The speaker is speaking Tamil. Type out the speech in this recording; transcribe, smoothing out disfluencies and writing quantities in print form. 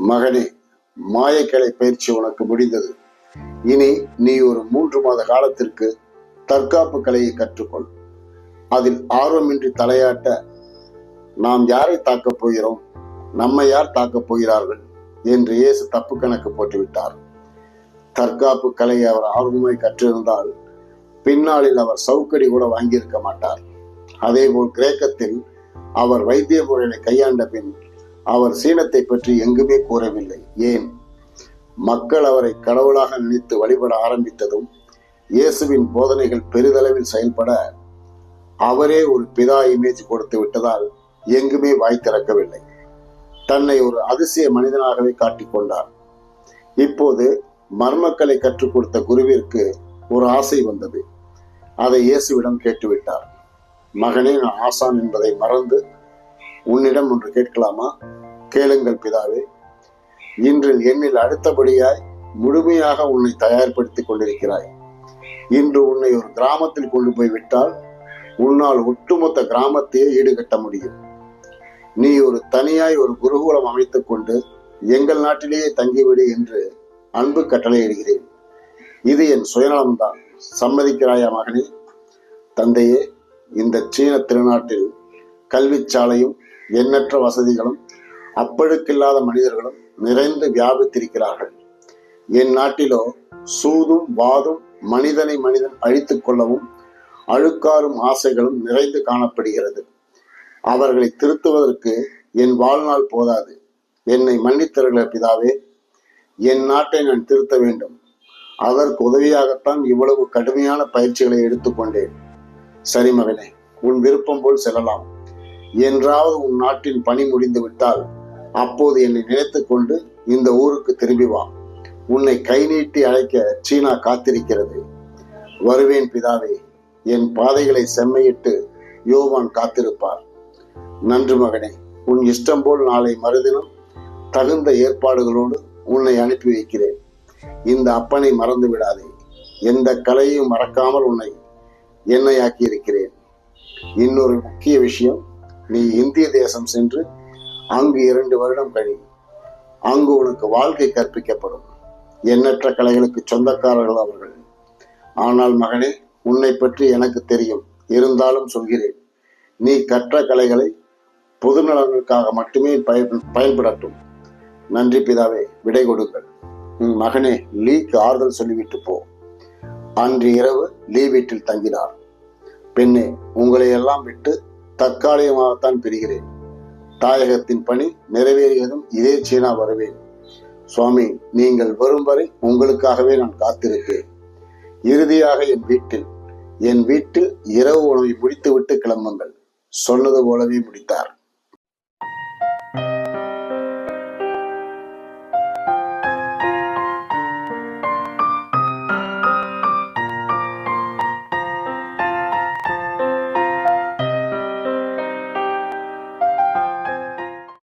மகனே, மாயக்கலை பயிற்சி உனக்கு முடிந்தது. இனி நீ ஒரு 3 மாத காலத்திற்கு தற்காப்பு கலையை கற்றுக்கொள். அதில் ஆர்வமின்றி தலையாட்ட நாம் யாரை தாக்கப் போகிறோம், நம்மை யார் தாக்கப் போகிறார்கள் என்று இயேசு தப்பு கணக்கு போட்டுவிட்டார். தற்காப்பு கலையை அவர் ஆர்வமாய் கற்றிருந்தால் பின்னாளில் அவர் சவுக்கடி கூட வாங்கியிருக்க மாட்டார். அதேபோல் கிரேக்கத்தில் அவர் வைத்திய முறையை கையாண்ட பின் அவர் சீனத்தை பற்றி எங்குமே கூறவில்லை. ஏன்? மக்கள் அவரை கடவுளாக நினைத்து வழிபட ஆரம்பித்ததும் இயேசுவின் போதனைகள் பெரிதளவில் செயல்பட அவரே ஒரு பிதா இமேஜ் கொடுத்து விட்டதால் எங்குமே வாய் திறக்கவில்லை. தன்னை ஒரு அதிசய மனிதனாகவே காட்டிக்கொண்டார். இப்போது மர்மக்கலை கற்றுக் கொடுத்த குருவிற்கு ஒரு ஆசை வந்தது. அதை இயேசுவிடம் கேட்டுவிட்டார். மகனே, நான் ஆசான் என்பதை மறந்து உன்னிடம் ஒன்று கேட்கலாமா? கேளுங்கள் பிதாவே. இன்றில் என்னில் அடுத்தபடியாய் முழுமையாக உன்னை தயார்படுத்திக் கொண்டிருக்கிறாய். இன்று உன்னை ஒரு கிராமத்தில் கொண்டு போய் விட்டால் உன்னால் ஒட்டுமொத்த கிராமத்தையே ஈடுகட்ட முடியும். நீ ஒரு தனியாய் ஒரு குருகுலம் அமைத்துக் கொண்டு எங்கள் நாட்டிலேயே தங்கிவிடு என்று அன்பு கட்டளையிடுகிறேன். இது என் சுயநலம்தான். சம்மதிக்கிறாயா மகனே? தந்தையே, இந்த சீன திருநாட்டில் கல்விச்சாலையும் எண்ணற்ற வசதிகளும் அப்பழுக்கில்லாத மனிதர்களும் நிறைந்து வியாபித்திருக்கிறார்கள். என் நாட்டிலோ சூதும் வாதும் மனிதனை மனிதன் அழித்துக் கொள்ளவும் அழுக்காரும் ஆசைகளும் நிறைந்து காணப்படுகிறது. அவர்களை திருத்துவதற்கு என் வாழ்நாள் போதாது. என்னை மன்னித்தருகிற பிதாவே. என் நாட்டை நான் திருத்த வேண்டும். அதற்கு உதவியாகத்தான் இவ்வளவு கடுமையான பயிற்சிகளை எடுத்துக்கொண்டேன். சரி மகனே, உன் விருப்பம் போல் செல்லலாம். என்றாவது உன் நாட்டின் பணி முடிந்து விட்டால் அப்போது என்னை நினைத்துக் கொண்டு இந்த ஊருக்கு திரும்பி வா. உன்னை கை நீட்டி அழைக்க சீனா காத்திருக்கிறது. வருவேன் பிதாவே. என் பாதைகளை செம்மையிட்டு யோவான் காத்திருப்பார். நன்று மகனே, உன் இஷ்டம் போல் நாளை மறுதினம் தகுந்த ஏற்பாடுகளோடு உன்னை அனுப்பி வைக்கிறேன். இந்த அப்பனை மறந்து விடாதே. எந்த கலையையும் மறக்காமல் உன்னை எண்ணெயாக்கி இருக்கிறேன். இன்னொரு முக்கிய விஷயம், நீ இந்திய தேசம் சென்று அங்கு 2 வருடம் கழி. அங்கு உனக்கு வாழ்க்கை கற்பிக்கப்படும். எண்ணற்ற கலைகளுக்கு சொந்தக்காரர்கள் அவர்கள். ஆனால் மகனே, உன்னை பற்றி எனக்கு தெரியும். இருந்தாலும் சொல்கிறேன், நீ கற்ற கலைகளை பொது நலனுக்காக மட்டுமே பயன்படட்டும். நன்றி பிதாவே. விடை கொடுங்கள். மகனே, லீக்கு ஆறுதல் சொல்லிவிட்டு போ. அன்று இரவு லீ வீட்டில் தங்கினார். பெண்ணே, உங்களை எல்லாம் விட்டு தற்காலிகமாகத்தான் பிரிகிறேன். தாயகத்தின் பணி நிறைவேறியதும் இதே சீனா வருவேன். சுவாமி, நீங்கள் வரும் வரை உங்களுக்காகவே நான் காத்திருப்பேன். இறுதியாக என் வீட்டில் இரவு உணவை முடித்துவிட்டு கிளம்புங்கள். சொன்னது போலவே முடித்தார்.